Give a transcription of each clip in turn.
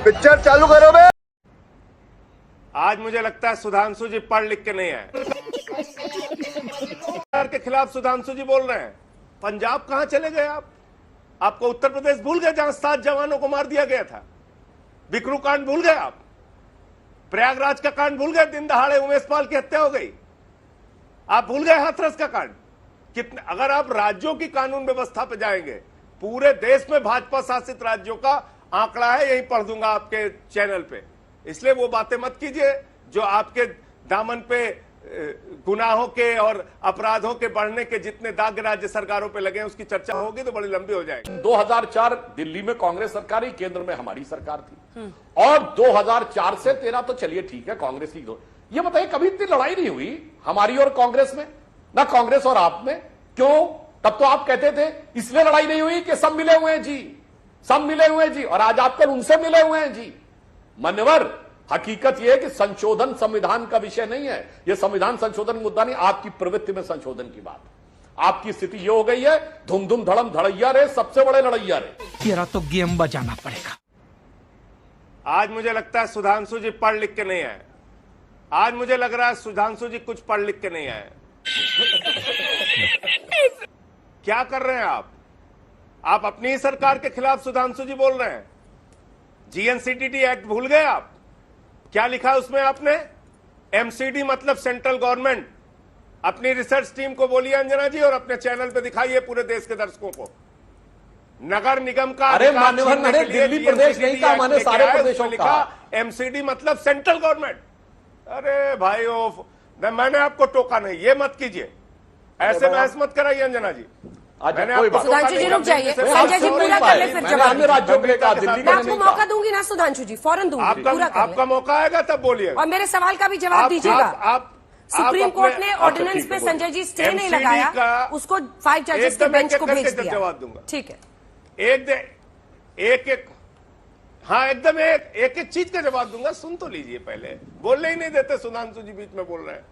Picture चालू करो बे। आज मुझे लगता है सुधांशु जी पढ़ लिख के नहीं आए। सरकार के खिलाफ सुधांशु जी बोल रहे हैं। पंजाब कहां चले गए आप? आपको उत्तर प्रदेश भूल गए जहां 7 जवानों को मार दिया गया था? बिकरू कांड भूल गए आप? प्रयागराज का कांड भूल गए? दिन दहाड़े उमेश पाल की हत्या हो गई। आप भूल गए हाथरस का कांड? कितने, अगर आप राज्यों की कानून व्यवस्था पे जाएंगे, पूरे देश में भाजपा शासित राज्यों का आंकड़ा है, यही पढ़ दूंगा आपके चैनल पे। इसलिए वो बातें मत कीजिए जो आपके दामन पे गुनाहों के और अपराधों के बढ़ने के जितने दाग राज्य सरकारों पे लगे हैं, उसकी चर्चा होगी तो बड़ी लंबी हो जाएगी। 2004 दिल्ली में कांग्रेस सरकार ही, केंद्र में हमारी सरकार थी, और 2004 से 13 तो चलिए ठीक है कांग्रेस की। ये बताइए कभी इतनी लड़ाई नहीं हुई हमारी और कांग्रेस में, ना कांग्रेस और आप में? क्यों? तब तो आप कहते थे इसलिए लड़ाई नहीं हुई कि सब मिले हुए हैं जी, सब मिले हुए हैं जी, और आज आप कल उनसे मिले हुए हैं जी। मान्यवर, हकीकत यह है कि संशोधन संविधान का विषय नहीं है। यह संविधान संशोधन मुद्दा नहीं, आपकी प्रवृत्ति में संशोधन की बात। आपकी स्थिति यह हो गई है धुम धुम धड़म धड़ैया रे, सबसे बड़े लड़ैया रे। तेरा तो गेम बजाना पड़ेगा। आज मुझे लगता है सुधांशु जी पढ़ लिख के नहीं आए। आज मुझे लग रहा है सुधांशु जी कुछ पढ़ लिख के नहीं आए। क्या कर रहे हैं आप अपनी ही सरकार के खिलाफ सुधांशु जी बोल रहे हैं। जीएनसीटीटी एक्ट भूल गए आप? क्या लिखा उसमें आपने? एमसीडी मतलब सेंट्रल गवर्नमेंट। अपनी रिसर्च टीम को बोलिए अंजना जी, और अपने चैनल पे दिखाइए पूरे देश के दर्शकों को। नगर निगम का अरे मान्यवर, मैंने दिल्ली प्रदेश नहीं कहा, मैंने सारे प्रदेशों लिखा एमसीडी मतलब सेंट्रल गवर्नमेंट। अरे भाई मैंने आपको टोका नहीं, ये मत कीजिए, ऐसे बहस मत कराइए अंजना जी। मैंने आपको सुधांशु जी रुक जाइए, संजय जी पूरा कर ले फिर जवाब। अन्य राज्यों के लिए दिल्ली मैं आपको मौका दूंगी ना सुधांशु जी, फौरन दूंगी, पूरा कर आपका मौका आएगा तब बोलिए, और मेरे सवाल का भी जवाब दीजिएगा। आप सुप्रीम कोर्ट ने ऑर्डिनेंस पे संजय जी स्टे नहीं लगाया, उसको 5 जजेस के बेंच को भेज दिया। जवाब दूंगा, ठीक है। एक हाँ एकदम एक चीज का जवाब दूंगा, सुन तो लीजिए पहले। बोलने ही नहीं देते सुधांशु जी, बीच में बोल रहे हैं।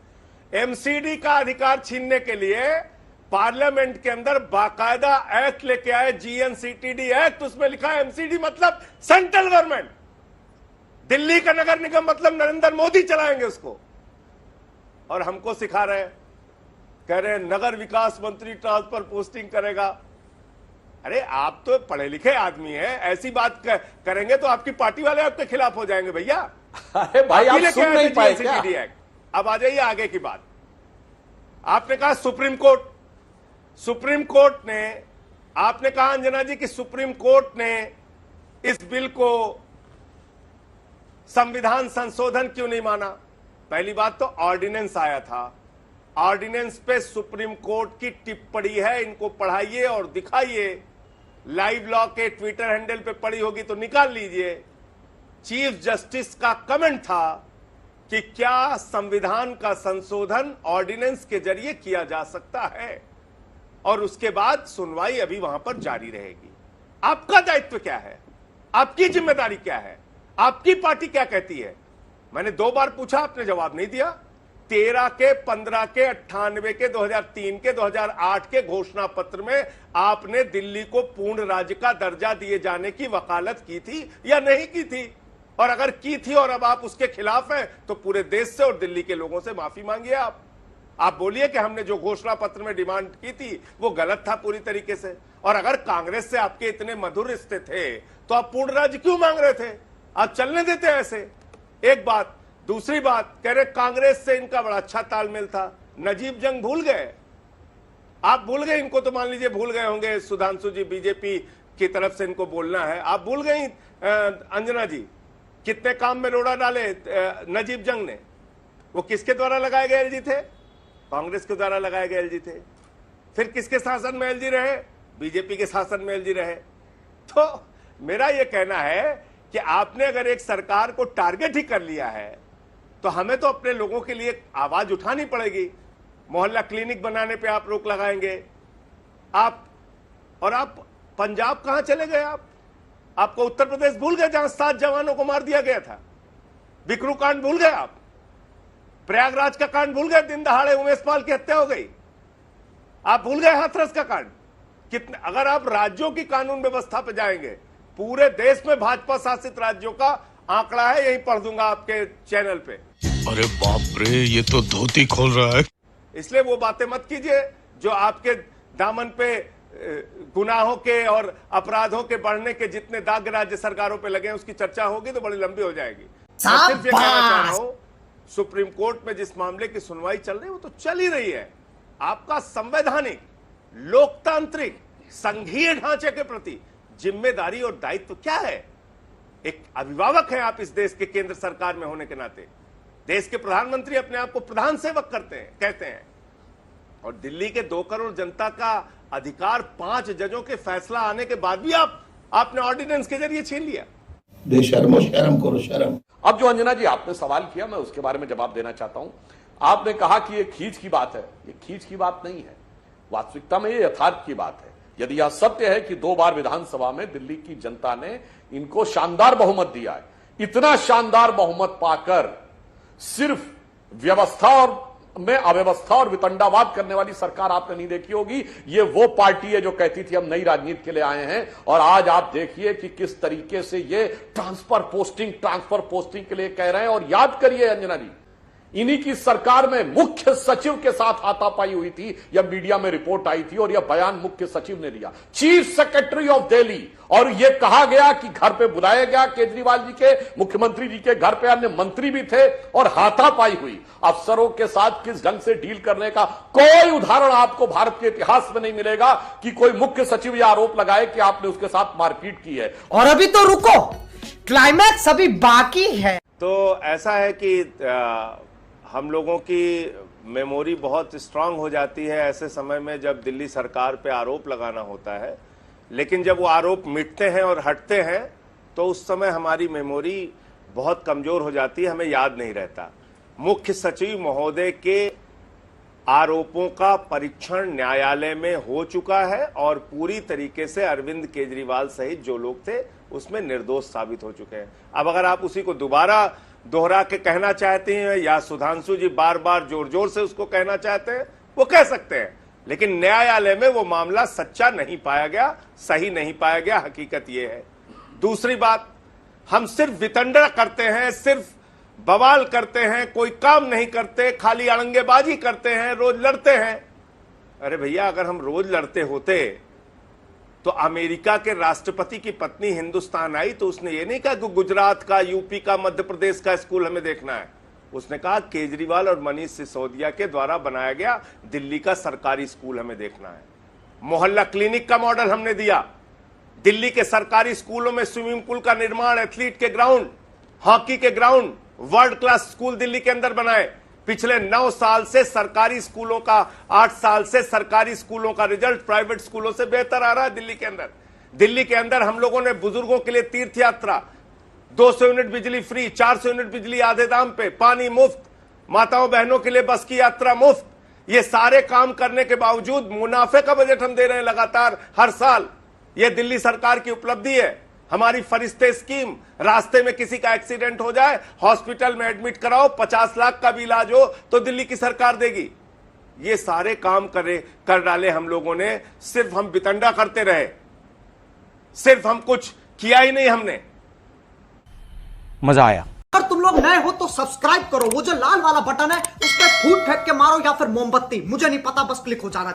एमसीडी का अधिकार छीनने के लिए पार्लियामेंट के अंदर बाकायदा एक्ट लेके आए, जीएनसीटीडी एक्ट। उसमें लिखा है एमसीडी मतलब सेंट्रल गवर्नमेंट। दिल्ली का नगर निगम मतलब नरेंद्र मोदी चलाएंगे उसको, और हमको सिखा रहे हैं, कह रहे हैं नगर विकास मंत्री ट्रांसफर पोस्टिंग करेगा। अरे आप तो पढ़े लिखे आदमी हैं, ऐसी बात करेंगे तो आपकी पार्टी वाले आपके खिलाफ हो जाएंगे भैया। अरे भाई आप सुन नहीं पाए क्या? अब आ जाइए आगे की बात। आपने कहा सुप्रीम कोर्ट ने, आपने कहा अंजना जी कि सुप्रीम कोर्ट ने इस बिल को संविधान संशोधन क्यों नहीं माना। पहली बात तो ऑर्डिनेंस आया था, ऑर्डिनेंस पे सुप्रीम कोर्ट की टिप्पणी है, इनको पढ़ाइए और दिखाइए। लाइव लॉ के ट्विटर हैंडल पे पड़ी होगी तो निकाल लीजिए। चीफ जस्टिस का कमेंट था कि क्या संविधान का संशोधन ऑर्डिनेंस के जरिए किया जा सकता है, और उसके बाद सुनवाई अभी वहां पर जारी रहेगी। आपका दायित्व क्या है? आपकी जिम्मेदारी क्या है? आपकी पार्टी क्या कहती है? मैंने 2 बार पूछा, आपने जवाब नहीं दिया। 13 के 15 के 98 के 2003 के 2008 के घोषणा पत्र में आपने दिल्ली को पूर्ण राज्य का दर्जा दिए जाने की वकालत की थी या नहीं की थी? और अगर की थी और अब आप उसके खिलाफ हैं तो पूरे देश से और दिल्ली के लोगों से माफी मांगिए। आप बोलिए कि हमने जो घोषणा पत्र में डिमांड की थी वो गलत था पूरी तरीके से। और अगर कांग्रेस से आपके इतने मधुर रिश्ते थे तो आप पूर्ण राज्य क्यों मांग रहे थे? आप चलने देते ऐसे। एक बात। दूसरी बात, कह रहे कांग्रेस से इनका बड़ा अच्छा तालमेल था। नजीब जंग भूल गए? आप भूल गए? इनको तो मान लीजिए भूल गए होंगे, सुधांशु जी बीजेपी की तरफ से इनको बोलना है। आप भूल गई अंजना जी, कितने काम में लोड़ा डाले नजीब जंग ने? वो किसके द्वारा लगाए गए एलजी थे? कांग्रेस के द्वारा लगाए गए एलजी थे। फिर किसके शासन में एलजी रहे? बीजेपी के शासन में एलजी रहे। तो मेरा यह कहना है कि आपने अगर एक सरकार को टारगेट ही कर लिया है तो हमें तो अपने लोगों के लिए आवाज उठानी पड़ेगी। मोहल्ला क्लिनिक बनाने पे आप रोक लगाएंगे। आप पंजाब कहां चले गए? आपको उत्तर प्रदेश भूल गए जहां 7 जवानों को मार दिया गया था? बिकरू कांड भूल गए आप? प्रयागराज का कांड भूल गए? दिन दहाड़े उमेश पाल की हत्या हो गई। आप भूल गए हाथरस का कांड? कितने, अगर आप राज्यों की कानून व्यवस्था पर जाएंगे, पूरे देश में भाजपा शासित राज्यों का आंकड़ा है, यही पढ़ दूंगा आपके चैनल पे। अरे बाप रे, ये तो धोती खोल रहा है। इसलिए वो बातें मत कीजिए जो आपके दामन पे गुनाहों के और अपराधों के बढ़ने के जितने दाग राज्य सरकारों पे लगे हैं, उसकी चर्चा होगी तो बड़ी लंबी हो जाएगी। मैं सिर्फ ये कहना चाह रहा हूं, सुप्रीम कोर्ट में जिस मामले की सुनवाई चल रही है वो तो चल ही रही है। आपका संवैधानिक, लोकतांत्रिक, संघीय ढांचे के प्रति जिम्मेदारी और दायित्व क्या है? एक अभिभावक हैं आप इस देश के केंद्र सरकार में होने के नाते। देश के प्रधानमंत्री अपने आप को प्रधान सेवक कहते हैं, और दिल्ली के 2 करोड़ जनता का अधिकार 5 जजों के फैसला आने के बाद भी आपने ऑर्डिनेंस के जरिए छीन लिया। बेशर्मो, शर्म करो, शर्म। अब जो अंजना जी आपने सवाल किया, मैं उसके बारे में जवाब देना चाहता हूं। आपने कहा कि ये खींच की बात है। ये खींच की बात नहीं है, वास्तविकता में ये यथार्थ की बात है। यदि यह सत्य है कि 2 बार विधानसभा में दिल्ली की जनता ने इनको शानदार बहुमत दिया है, इतना शानदार बहुमत पाकर सिर्फ व्यवस्था और में अव्यवस्था और वितंडावाद करने वाली सरकार आपने नहीं देखी होगी। ये वो पार्टी है जो कहती थी हम नई राजनीति के लिए आए हैं, और आज आप देखिए कि किस तरीके से ये ट्रांसफर पोस्टिंग के लिए कह रहे हैं। और याद करिए अंजना जी, इन्हीं की सरकार में मुख्य सचिव के साथ हाथापाई हुई थी, यह मीडिया में रिपोर्ट आई थी और यह बयान मुख्य सचिव ने दिया, चीफ सेक्रेटरी ऑफ दिल्ली, और यह कहा गया कि घर पे बुलाया गया केजरीवाल जी के, मुख्यमंत्री जी के घर पे अन्य मंत्री भी थे और हाथापाई हुई। अफसरों के साथ किस ढंग से डील करने का कोई उदाहरण आपको भारत के इतिहास में नहीं मिलेगा कि कोई मुख्य सचिव यह आरोप लगाए कि आपने उसके साथ मारपीट की है। और अभी तो रुको, क्लाइमैक्स अभी बाकी है। तो ऐसा है कि हम लोगों की मेमोरी बहुत स्ट्रांग हो जाती है ऐसे समय में जब दिल्ली सरकार पे आरोप लगाना होता है, लेकिन जब वो आरोप मिटते हैं और हटते हैं तो उस समय हमारी मेमोरी बहुत कमजोर हो जाती है, हमें याद नहीं रहता। मुख्य सचिव महोदय के आरोपों का परीक्षण न्यायालय में हो चुका है और पूरी तरीके से अरविंद केजरीवाल सहित जो लोग थे उसमें निर्दोष साबित हो चुके हैं। अब अगर आप उसी को दोबारा दोहरा के कहना चाहते हैं या सुधांशु जी बार बार जोर जोर से उसको कहना चाहते हैं, वो कह सकते हैं, लेकिन न्यायालय में वो मामला सच्चा नहीं पाया गया, सही नहीं पाया गया। हकीकत ये है। दूसरी बात, हम सिर्फ वितंडा करते हैं, सिर्फ बवाल करते हैं, कोई काम नहीं करते, खाली अड़ंगेबाजी करते हैं, रोज लड़ते हैं। अरे भैया, अगर हम रोज लड़ते होते तो अमेरिका के राष्ट्रपति की पत्नी हिंदुस्तान आई तो उसने ये नहीं कहा कि गुजरात का, यूपी का, मध्य प्रदेश का स्कूल हमें देखना है। उसने कहा केजरीवाल और मनीष सिसोदिया के द्वारा बनाया गया दिल्ली का सरकारी स्कूल हमें देखना है। मोहल्ला क्लिनिक का मॉडल हमने दिया। दिल्ली के सरकारी स्कूलों में स्विमिंग पूल का निर्माण, एथलीट के ग्राउंड, हॉकी के ground, world class school Delhi के अंदर बनाए। पिछले 9 साल से सरकारी स्कूलों का, 8 साल से सरकारी स्कूलों का रिजल्ट प्राइवेट स्कूलों से बेहतर आ रहा है दिल्ली के अंदर। दिल्ली के अंदर हम लोगों ने बुजुर्गों के लिए तीर्थ यात्रा, 200 यूनिट बिजली फ्री, 400 यूनिट बिजली आधे दाम पे, पानी मुफ्त, माताओं बहनों के लिए बस की यात्रा मुफ्त। ये सारे काम करने के बावजूद मुनाफे का बजट हम दे रहे हैं लगातार हर साल। ये दिल्ली सरकार की उपलब्धि है। हमारी फरिश्ते स्कीम, रास्ते में किसी का एक्सीडेंट हो जाए, हॉस्पिटल में एडमिट कराओ, 50 लाख का भी इलाज हो तो दिल्ली की सरकार देगी। ये सारे काम कर डाले हम लोगों ने। सिर्फ हम बितंडा करते रहे, सिर्फ हम कुछ किया ही नहीं हमने। मजा आया। अगर तुम लोग नए हो तो सब्सक्राइब करो, वो जो लाल वाला बटन है उस पर फूट फेंक के मारो या फिर मोमबत्ती, मुझे नहीं पता, बस क्लिक हो जाना।